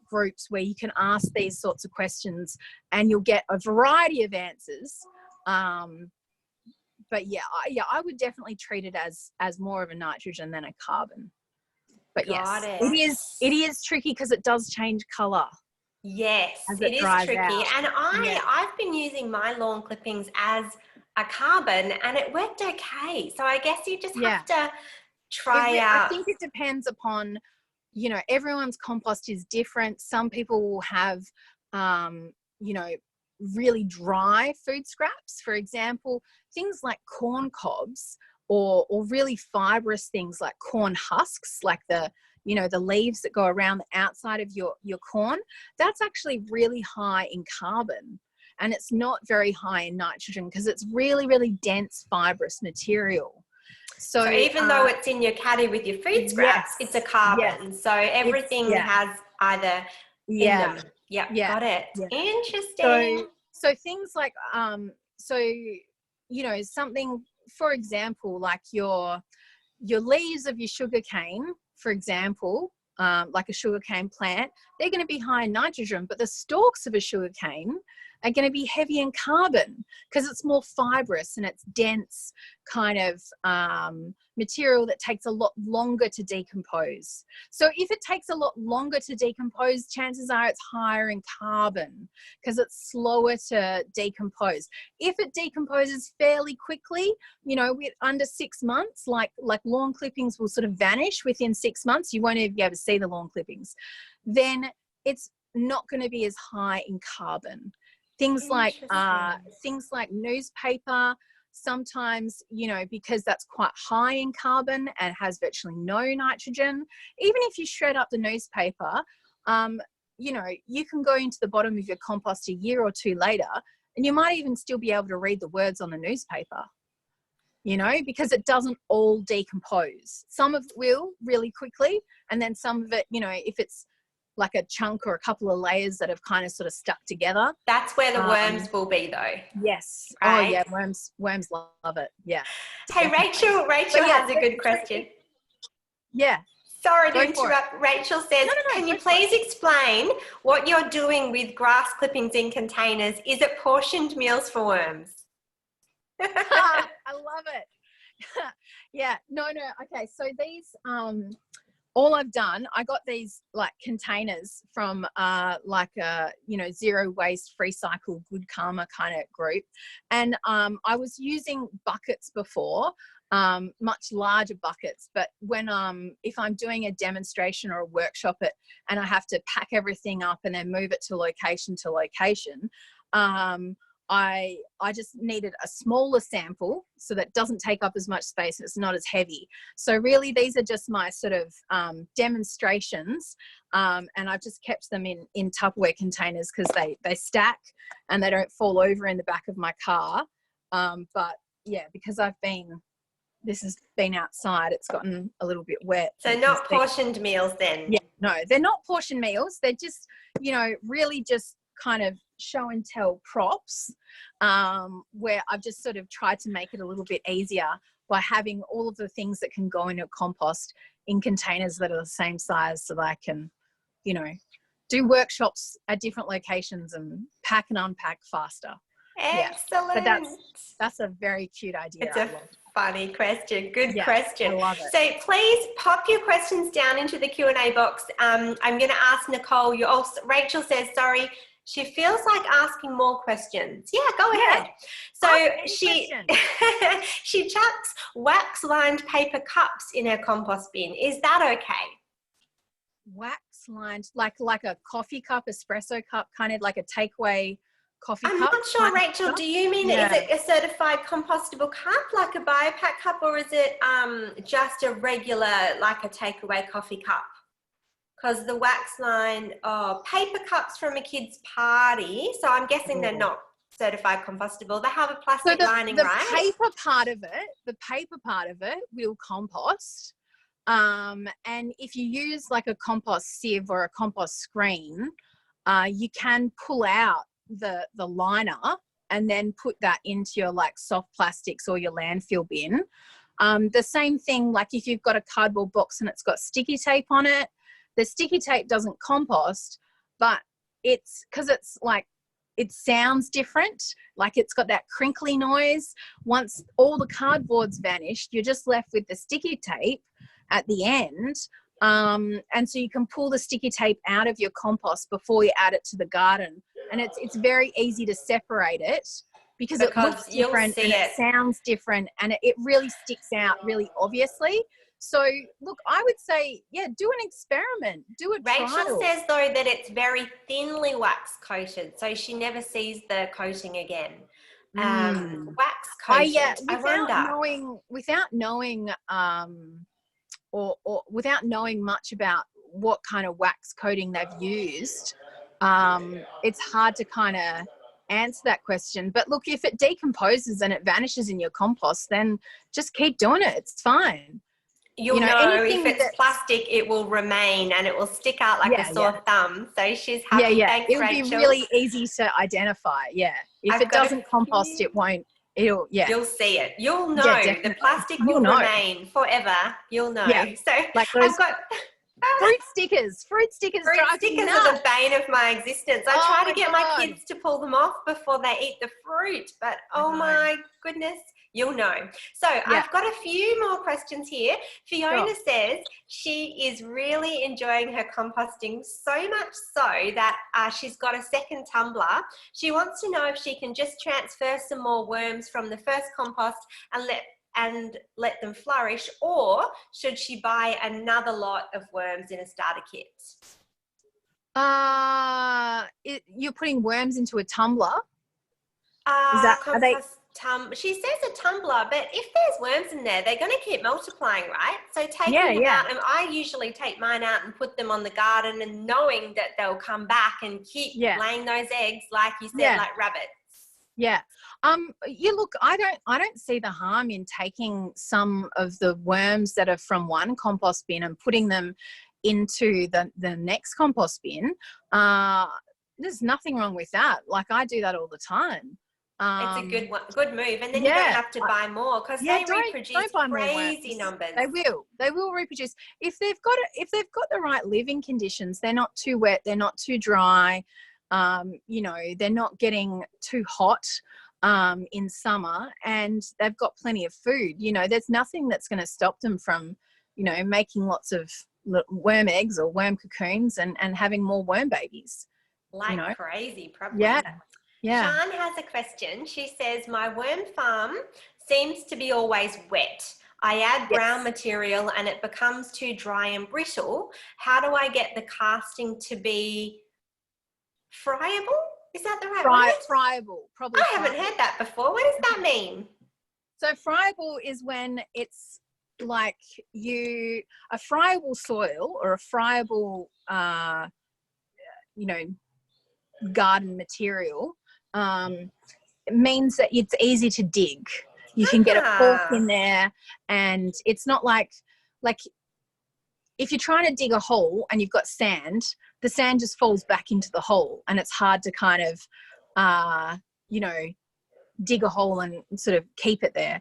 groups where you can ask these sorts of questions and you'll get a variety of answers. But yeah, I would definitely treat it as more of a nitrogen than a carbon. But Got yes, it is tricky because it does change colour. Yes, it is dries tricky. out. And I've been using my lawn clippings as a carbon and it worked okay. So I guess you just have to try out. I think it depends upon, you know, everyone's compost is different. Some people will have, you know, really dry food scraps. For example, things like corn cobs or really fibrous things like corn husks, like the, you know, the leaves that go around the outside of your corn. That's actually really high in carbon. And it's not very high in nitrogen because it's really, really dense fibrous material. So even though it's in your caddy with your food scraps, it's a carbon. Yes. So everything has either in them. Got it. Interesting. So things like, so, you know, something, for example, like your leaves of your sugarcane, for example, like a sugarcane plant, they're going to be high in nitrogen, but the stalks of a sugarcane are going to be heavy in carbon because it's more fibrous and it's dense kind of material that takes a lot longer to decompose. So if it takes a lot longer to decompose, chances are it's higher in carbon because it's slower to decompose. If it decomposes fairly quickly, you know, with under 6 months, like lawn clippings will sort of vanish within 6 months, you won't even be able to see the lawn clippings, then it's not going to be as high in carbon. Things like newspaper, sometimes, you know, because that's quite high in carbon and has virtually no nitrogen, even if you shred up the newspaper, you know, you can go into the bottom of your compost a year or two later and you might even still be able to read the words on the newspaper, you know, because it doesn't all decompose. Some of it will really quickly, and then some of it, you know, if it's like a chunk or a couple of layers that have kind of sort of stuck together. That's where the worms will be though. Yes. Right? Oh yeah, worms love it. Yeah. Hey, Rachel has a good question. Yeah. Sorry to interrupt. Rachel says, can you please explain what you're doing with grass clippings in containers? Is it portioned meals for worms? I love it. Yeah, no. Okay, so these, all I've done, I got these like containers from like a, you know, zero waste, free cycle, good karma kind of group. And I was using buckets before, much larger buckets, but when if I'm doing a demonstration or a workshop and I have to pack everything up and then move it to location, I just needed a smaller sample so that doesn't take up as much space and it's not as heavy. So really these are just my sort of demonstrations, and I've just kept them in Tupperware containers because they stack and they don't fall over in the back of my car. But yeah, because this has been outside, it's gotten a little bit wet. So not portioned meals then? Yeah, no, they're not portion meals. They're just, you know, really just kind of show and tell props, where I've just sort of tried to make it a little bit easier by having all of the things that can go into a compost in containers that are the same size, so that I can, you know, do workshops at different locations and pack and unpack faster. Excellent. Yeah. But that's a very cute idea. It's a funny question. Good question. I love it. So please pop your questions down into the Q&A box. I'm going to ask Nicole. Rachel says, sorry, she feels like asking more questions. Yeah, go ahead. So she chucks wax-lined paper cups in her compost bin. Is that okay? Wax-lined, like a coffee cup, espresso cup, kind of like a takeaway coffee cup? I'm not sure, Rachel. Do you mean, is it a certified compostable cup, like a BioBag cup, or is it just a regular, like a takeaway coffee cup? Because the wax line, paper cups from a kid's party, so I'm guessing they're not certified compostable. They have a plastic lining, right? The paper part of it will compost. And if you use like a compost sieve or a compost screen, you can pull out the liner and then put that into your like soft plastics or your landfill bin. The same thing, like if you've got a cardboard box and it's got sticky tape on it, the sticky tape doesn't compost, but it's because it's like, it sounds different, like it's got that crinkly noise. Once all the cardboard's vanished, you're just left with the sticky tape at the end. And so you can pull the sticky tape out of your compost before you add it to the garden. And it's very easy to separate it because it looks different and it sounds different, and it really sticks out really obviously. So look, I would say, yeah, do an experiment, do a trial. Rachel says though that it's very thinly wax coated, so she never sees the coating again. Wax coated. Without knowing or without knowing much about what kind of wax coating they've used, it's hard to kind of answer that question. But look, if it decomposes and it vanishes in your compost, then just keep doing it. It's fine. You'll know if it's plastic, it will remain and it will stick out like a sore thumb. So she's happy. Thanks, Rachel. It'll be really easy to identify. Yeah. If it doesn't compost, it won't. You'll see it. You'll know. The plastic will remain forever. You'll know. Yeah. So like I've got fruit stickers. Fruit stickers are the bane of my existence. I try to get my kids to pull them off before they eat the fruit, but oh my goodness, you'll know. So I've got a few more questions here. Fiona says she is really enjoying her composting, so much so that she's got a second tumbler. She wants to know if she can just transfer some more worms from the first compost and let them flourish, or should she buy another lot of worms in a starter kit? You're putting worms into a tumbler? She says a tumbler, but if there's worms in there, they're going to keep multiplying, right? So taking them out, and I usually take mine out and put them on the garden, and knowing that they'll come back and keep laying those eggs, like you said, like rabbits. Yeah. Look, I don't see the harm in taking some of the worms that are from one compost bin and putting them into the next compost bin. There's nothing wrong with that. Like I do that all the time. It's a good move, and then you don't have to buy more, because they reproduce crazy numbers. They will reproduce if they've got the right living conditions. They're not too wet, they're not too dry. They're not getting too hot. in summer, and they've got plenty of food. You know, there's nothing that's going to stop them from, you know, making lots of worm eggs or worm cocoons and having more worm babies. Like, you know, crazy, probably. yeah, yeah. Sian has a question. She says, my worm farm seems to be always wet. I add brown material and it becomes too dry and brittle. How do I get the casting to be friable? Is that the right word? Friable, probably. I haven't heard that before. What does that mean? So friable is when it's like a friable soil or a friable, you know, garden material, it means that it's easy to dig. You can get a fork in there, and it's not like if you're trying to dig a hole and you've got sand, the sand just falls back into the hole, and it's hard to kind of, you know, dig a hole and sort of keep it there.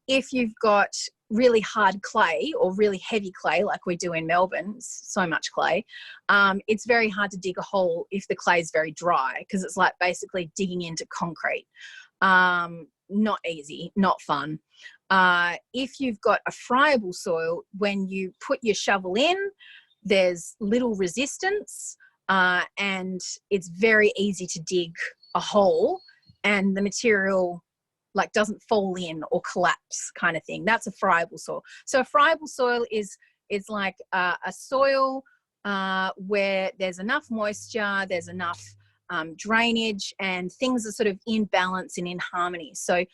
If you've got really hard clay or really heavy clay like we do in Melbourne, so much clay, it's very hard to dig a hole if the clay is very dry, because it's like basically digging into concrete. Not easy, not fun. If you've got a friable soil, when you put your shovel in, there's little resistance, and it's very easy to dig a hole, and the material like doesn't fall in or collapse, kind of thing. That's a friable soil. So a friable soil is like a soil where there's enough moisture, there's enough drainage, and things are sort of in balance and in harmony. So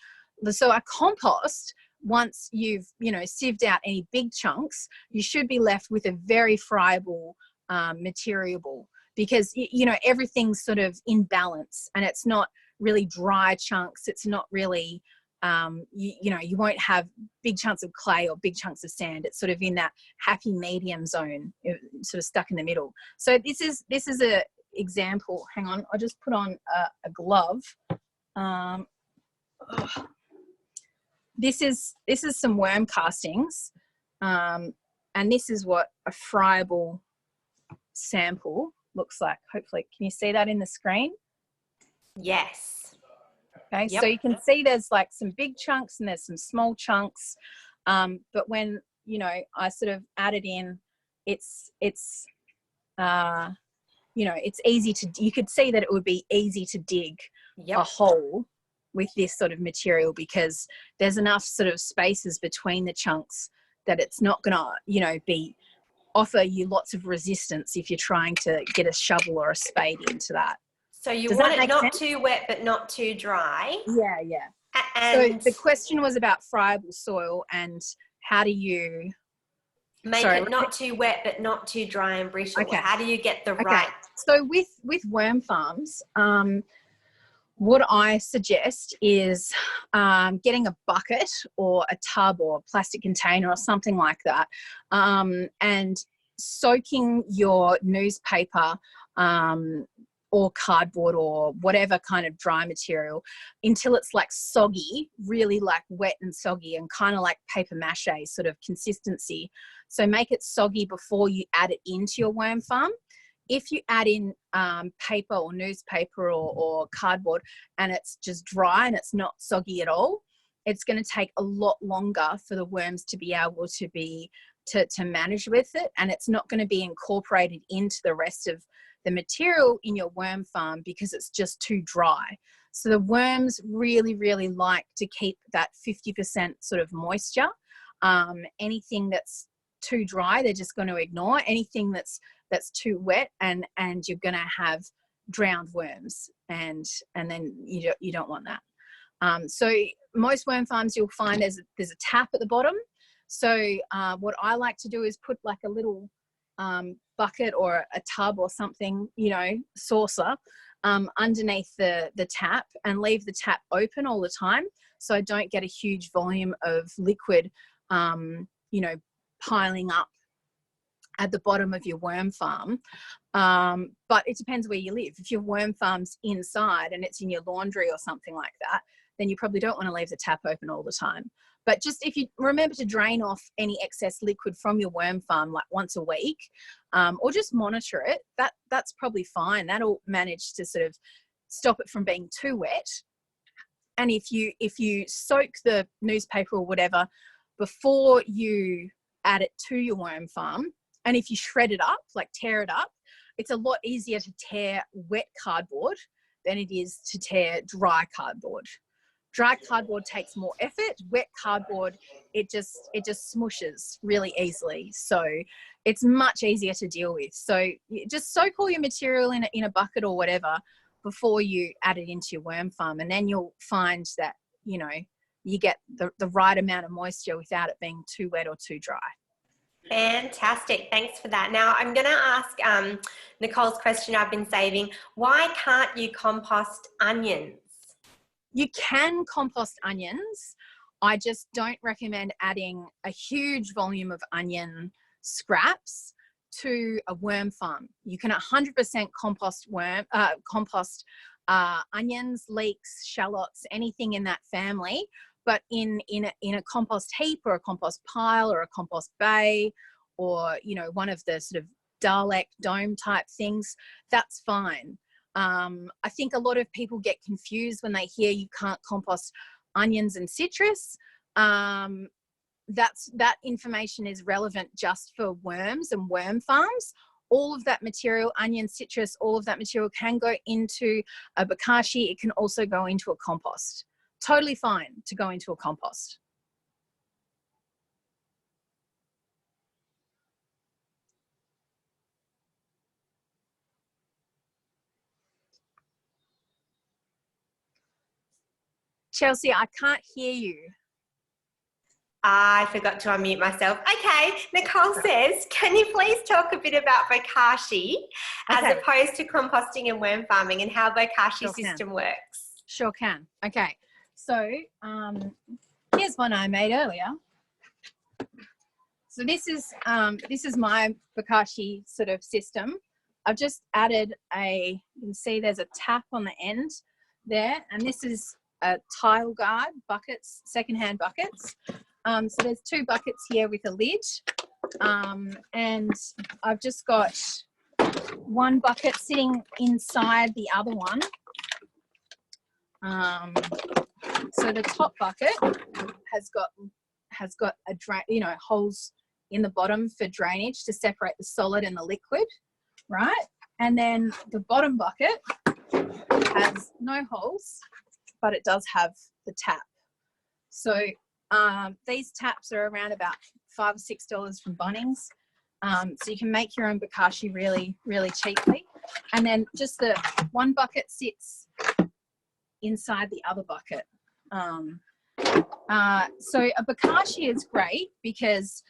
a compost, once you've, you know, sieved out any big chunks, you should be left with a very friable material, because, you know, everything's sort of in balance, and it's not really dry chunks. It's not really, you know, you won't have big chunks of clay or big chunks of sand. It's sort of in that happy medium zone, sort of stuck in the middle. So this is a example. Hang on, I'll just put on a glove. This is some worm castings, and this is what a friable sample looks like. Hopefully, can you see that in the screen? Yes. Okay, yep. So you can see there's like some big chunks and there's some small chunks, but when, you know, I sort of added in, it's you know, it's easy to, you could see that it would be easy to dig yep. a hole with this sort of material, because there's enough sort of spaces between the chunks that it's not gonna, you know, offer you lots of resistance if you're trying to get a shovel or a spade into that. So you want it not too wet but not too dry. Yeah, yeah. And so the question was about friable soil and how do you make it not too wet but not too dry and brittle. Okay. How do you get the right? So with worm farms, what I suggest is getting a bucket or a tub or a plastic container or something like that, and soaking your newspaper or cardboard or whatever kind of dry material until it's like soggy, really like wet and soggy, and kind of like paper mache sort of consistency. So make it soggy before you add it into your worm farm. If you add in paper or newspaper or cardboard and it's just dry and it's not soggy at all, it's going to take a lot longer for the worms to be able to manage with it, and it's not going to be incorporated into the rest of the material in your worm farm because it's just too dry. So the worms really, really like to keep that 50% sort of moisture. Anything that's too dry, they're just going to ignore. Anything that's too wet, and you're going to have drowned worms, and then you don't want that. So most worm farms, you'll find there's a tap at the bottom. So what I like to do is put like a little bucket or a tub or something, you know, saucer underneath the tap, and leave the tap open all the time, so I don't get a huge volume of liquid, you know, piling up at the bottom of your worm farm. But it depends where you live. If your worm farm's inside and it's in your laundry or something like that, then you probably don't want to leave the tap open all the time. But just if you remember to drain off any excess liquid from your worm farm like once a week, or just monitor it, that's probably fine. That'll manage to sort of stop it from being too wet And if you soak the newspaper or whatever before you add it to your worm farm, and if you shred it up, like tear it up, it's a lot easier to tear wet cardboard than it is to tear dry cardboard. Dry cardboard takes more effort. Wet cardboard, it just smushes really easily. So it's much easier to deal with. So you just soak all your material in a bucket or whatever before you add it into your worm farm, and then you'll find that, you know, you get the right amount of moisture without it being too wet or too dry. Fantastic. Thanks for that. Now I'm going to ask Nicole's question I've been saving. Why can't you compost onions? You can compost onions. I just don't recommend adding a huge volume of onion scraps to a worm farm. You can 100% compost onions, leeks, shallots, anything in that family. But in a compost heap or a compost pile or a compost bay, or, you know, one of the sort of Dalek dome type things, that's fine. I think a lot of people get confused when they hear you can't compost onions and citrus. That information is relevant just for worms and worm farms. All of that material, onion, citrus, all of that material can go into a bokashi. It can also go into a compost. Totally fine to go into a compost. Chelsea, I can't hear you. I forgot to unmute myself. Okay, Nicole says, can you please talk a bit about bokashi as opposed to composting and worm farming, and how bokashi system works? Sure can. Okay, so here's one I made earlier. So this is my bokashi sort of system. I've just added you can see there's a tap on the end there, and this is a tile guard buckets, secondhand buckets. So there's 2 buckets here with a lid, and I've just got one bucket sitting inside the other one. So the top bucket has got a holes in the bottom for drainage to separate the solid and the liquid, right? And then the bottom bucket has no holes, but it does have the tap. So these taps are around about $5 or $6 from Bunnings. So you can make your own bokashi really, really cheaply. And then just the one bucket sits inside the other bucket. So a bokashi is great because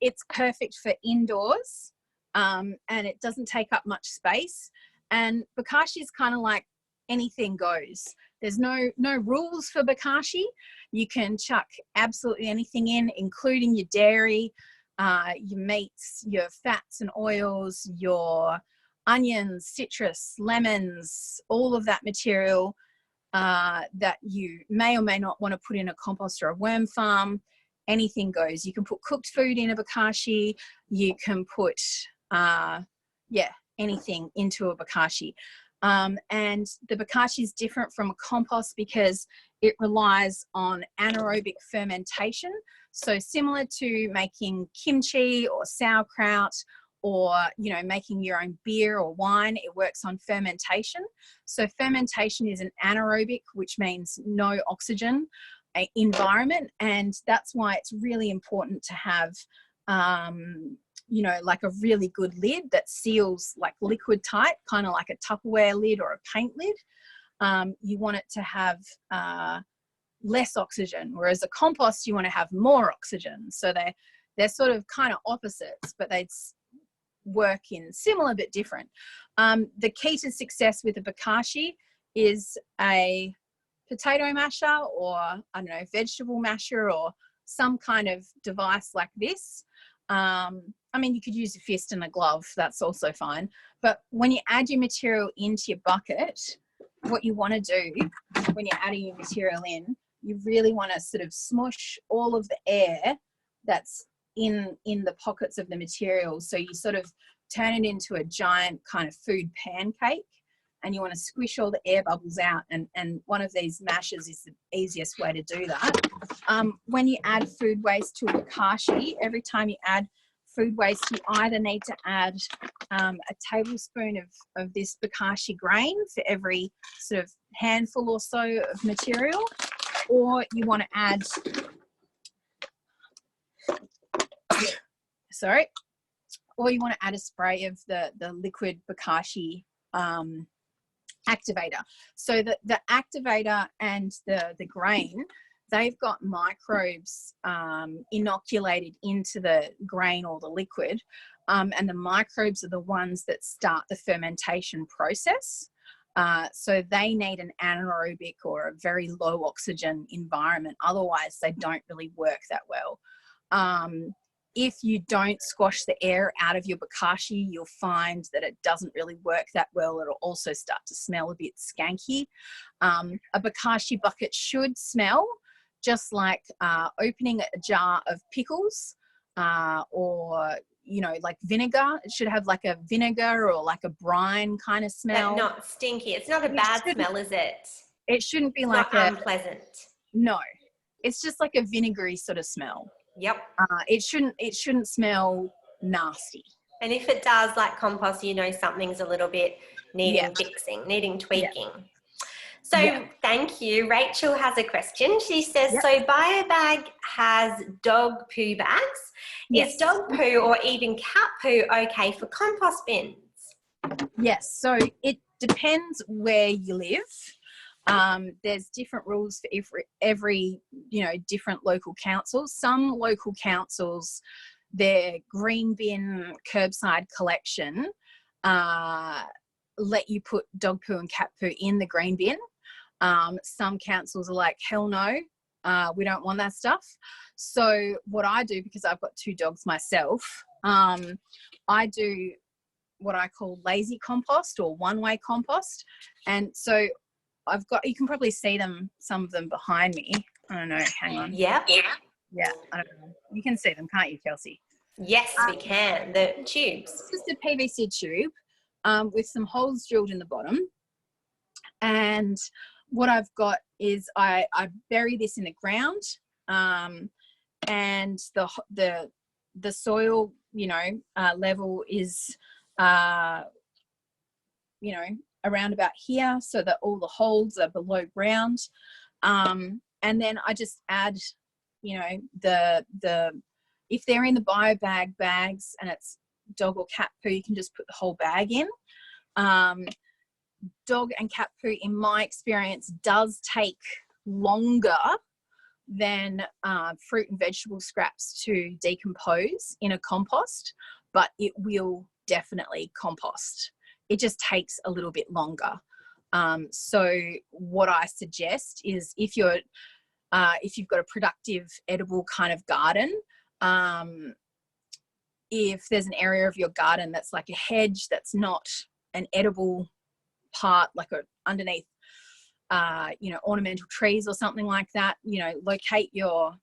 it's perfect for indoors, and it doesn't take up much space. And bokashi is kind of like anything goes. There's no rules for bokashi. You can chuck absolutely anything in, including your dairy, your meats, your fats and oils, your onions, citrus, lemons, all of that material that you may or may not want to put in a compost or a worm farm. Anything goes. You can put cooked food in a bokashi. You can put anything into a bokashi. And the bokashi is different from a compost because it relies on anaerobic fermentation. So similar to making kimchi or sauerkraut, or, you know, making your own beer or wine, it works on fermentation. So fermentation is an anaerobic, which means no oxygen environment, and that's why it's really important to have you know, like a really good lid that seals like liquid tight, kind of like a Tupperware lid or a paint lid. You want it to have less oxygen, whereas a compost you want to have more oxygen. So they're sort of kind of opposites, but they work in similar but different. The key to success with a bokashi is a potato masher, or I don't know, vegetable masher, or some kind of device like this. I mean, you could use a fist and a glove, that's also fine. But when you add your material into your bucket, what you want to do when you're adding your material in, you really want to sort of smush all of the air that's in the pockets of the material. So you sort of turn it into a giant kind of food pancake. and you want to squish all the air bubbles out, and one of these mashers is the easiest way to do that. When you add food waste to a bokashi, every time you add food waste, you either need to add a tablespoon of this bokashi grain for every sort of handful or so of material, or you want to add, or you want to add a spray of the liquid bokashi activator. So the activator and the grain, they've got microbes inoculated into the grain or the liquid, and the microbes are the ones that start the fermentation process. So they need an anaerobic or a very low oxygen environment. Otherwise, they don't really work that well. If you don't squash the air out of your bokashi, you'll find that it doesn't really work that well. It'll also start to smell a bit skanky. A bokashi bucket should smell just like opening a jar of pickles or, you know, like vinegar. It should have like a vinegar or like a brine kind of smell. But not stinky. It's not a bad smell, is it? It shouldn't be it's like not unpleasant. No, it's just like a vinegary sort of smell. Yep. It shouldn't smell nasty. And if it does, like compost, you know something's a little bit needing fixing, needing tweaking. Yeah. So thank you. Rachel has a question. She says, so BioBag has dog poo bags. Is dog poo or even cat poo okay for compost bins? Yes. So it depends where you live. There's different rules for every, you know, different local councils. Some local councils, their green bin curbside collection let you put dog poo and cat poo in the green bin. Some councils are like, hell no, we don't want that stuff. So what I do, because I've got 2 dogs myself, I do what I call lazy compost or one-way compost. And so I've got, you can probably see them, some of them behind me. I don't know, hang on. Yeah, I don't know. You can see them, can't you, Chelsea? Yes, we can. The tubes. It's just a PVC tube with some holes drilled in the bottom. And what I've got is I bury this in the ground, and the soil, you know, level is, you know, around about here, so that all the holes are below ground. And then I just add, you know, the if they're in the BioBag bags and it's dog or cat poo, you can just put the whole bag in. Dog and cat poo, in my experience, does take longer than fruit and vegetable scraps to decompose in a compost, but it will definitely compost. It just takes a little bit longer. So what I suggest is if you've got a productive edible kind of garden, if there's an area of your garden that's like a hedge that's not an edible part, like underneath you know, ornamental trees or something like that, you know, locate your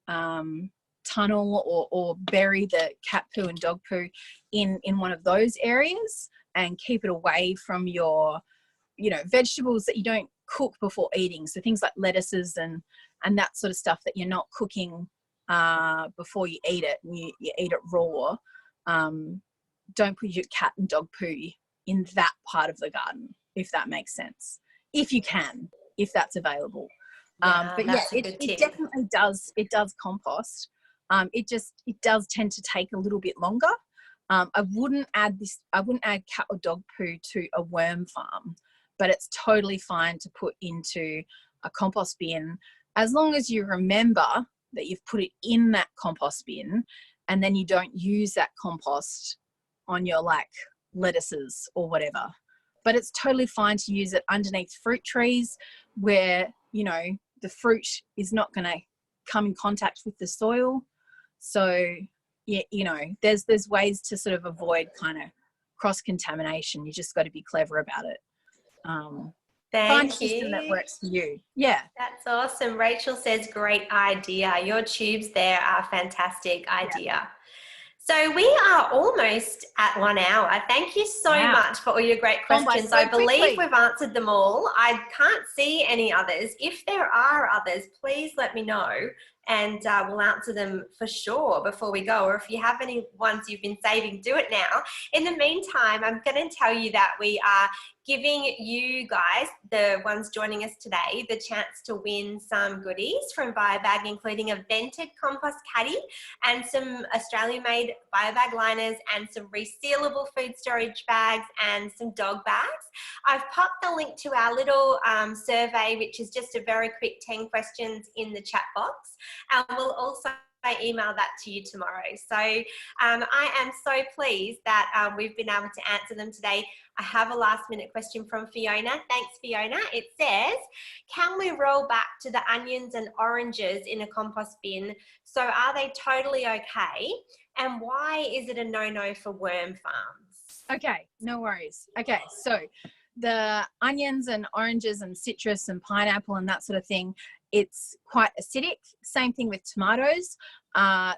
tunnel or bury the cat poo and dog poo in one of those areas, and keep it away from your, you know, vegetables that you don't cook before eating. So things like lettuces and that sort of stuff that you're not cooking before you eat it, and you eat it raw. Don't put your cat and dog poo in that part of the garden, if that makes sense. If you can, if that's available. But yeah, it definitely does. It does compost. It does tend to take a little bit longer. I wouldn't add cat or dog poo to a worm farm, but it's totally fine to put into a compost bin, as long as you remember that you've put it in that compost bin, and then you don't use that compost on your like lettuces or whatever. But it's totally fine to use it underneath fruit trees, where, you know, the fruit is not going to come in contact with the soil. So yeah, you know, there's ways to sort of avoid kind of cross-contamination. You just got to be clever about it. Find a system that works for you. Yeah. That's awesome. Rachel says, great idea. Your tubes there are a fantastic idea. So we are almost at 1 hour. Thank you so Wow. much for all your great Gone by questions. so I believe quickly. we've answered them all. I can't see any others. If there are others, please let me know, and we'll answer them for sure before we go. Or if you have any ones you've been saving, do it now. In the meantime, I'm going to tell you that we are giving you guys, the ones joining us today, the chance to win some goodies from BioBag, including a vented compost caddy and some Australian-made BioBag liners and some resealable food storage bags and some dog bags. I've popped the link to our little survey, which is just a very quick 10 questions in the chat box, and we'll also email that to you tomorrow. So I am so pleased that we've been able to answer them today. I have a last minute question from Fiona. Thanks, Fiona. It says, can we roll back to the onions and oranges in a compost bin? So are they totally okay? And why is it a no-no for worm farms? Okay, no worries. Okay, so the onions and oranges and citrus and pineapple and that sort of thing, it's quite acidic. Same thing with tomatoes.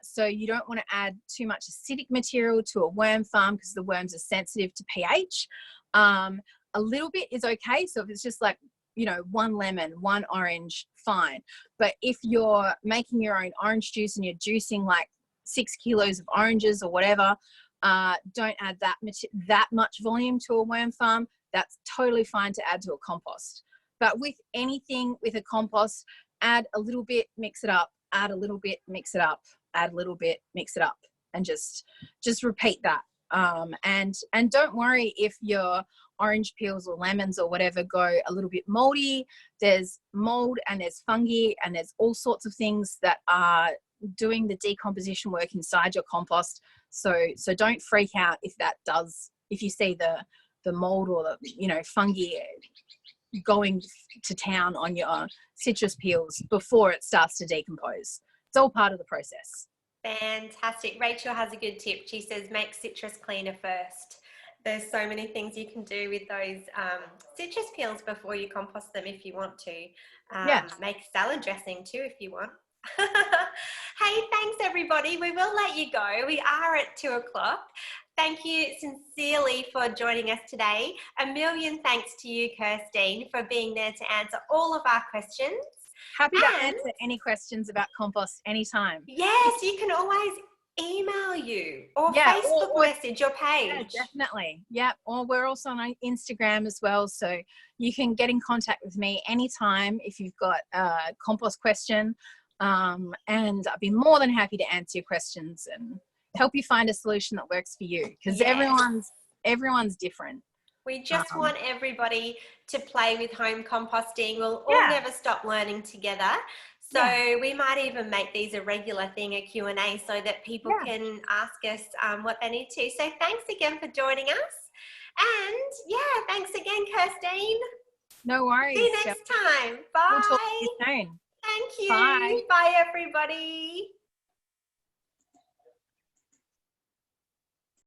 So you don't want to add too much acidic material to a worm farm because the worms are sensitive to pH. A little bit is okay. So if it's just like, you know, 1 lemon, 1 orange, fine. But if you're making your own orange juice and you're juicing like 6 kilos of oranges or whatever, don't add that much volume to a worm farm. That's totally fine to add to a compost. But with anything with a compost, add a little bit, mix it up, add a little bit, mix it up, add a little bit, mix it up, and just repeat that. And don't worry if your orange peels or lemons or whatever go a little bit moldy. There's mold and there's fungi and there's all sorts of things that are doing the decomposition work inside your compost. So don't freak out if you see the mold or the, you know, fungi going to town on your citrus peels before it starts to decompose. It's all part of the process. Fantastic. Rachel has a good tip. She says make citrus cleaner first. There's so many things you can do with those citrus peels before you compost them if you want to. Make salad dressing too if you want. Hey, thanks everybody. We will let you go. We are at 2 o'clock. Thank you sincerely for joining us today. A million thanks to you, Kirsteen, for being there to answer all of our questions. Happy to answer any questions about compost anytime. Yes, you can always email you or Facebook message your page. Yeah, definitely. Yeah, or we're also on Instagram as well. So you can get in contact with me anytime if you've got a compost question. And I'd be more than happy to answer your questions and help you find a solution that works for you, because everyone's different. We just want everybody to play with home composting. We'll all never stop learning together. So we might even make these a regular thing, a Q&A, so that people can ask us what they need to. So thanks again for joining us. And thanks again, Kirsteen. No worries. See you next time. Bye. We'll talk to you soon. Thank you. Bye. Bye, everybody.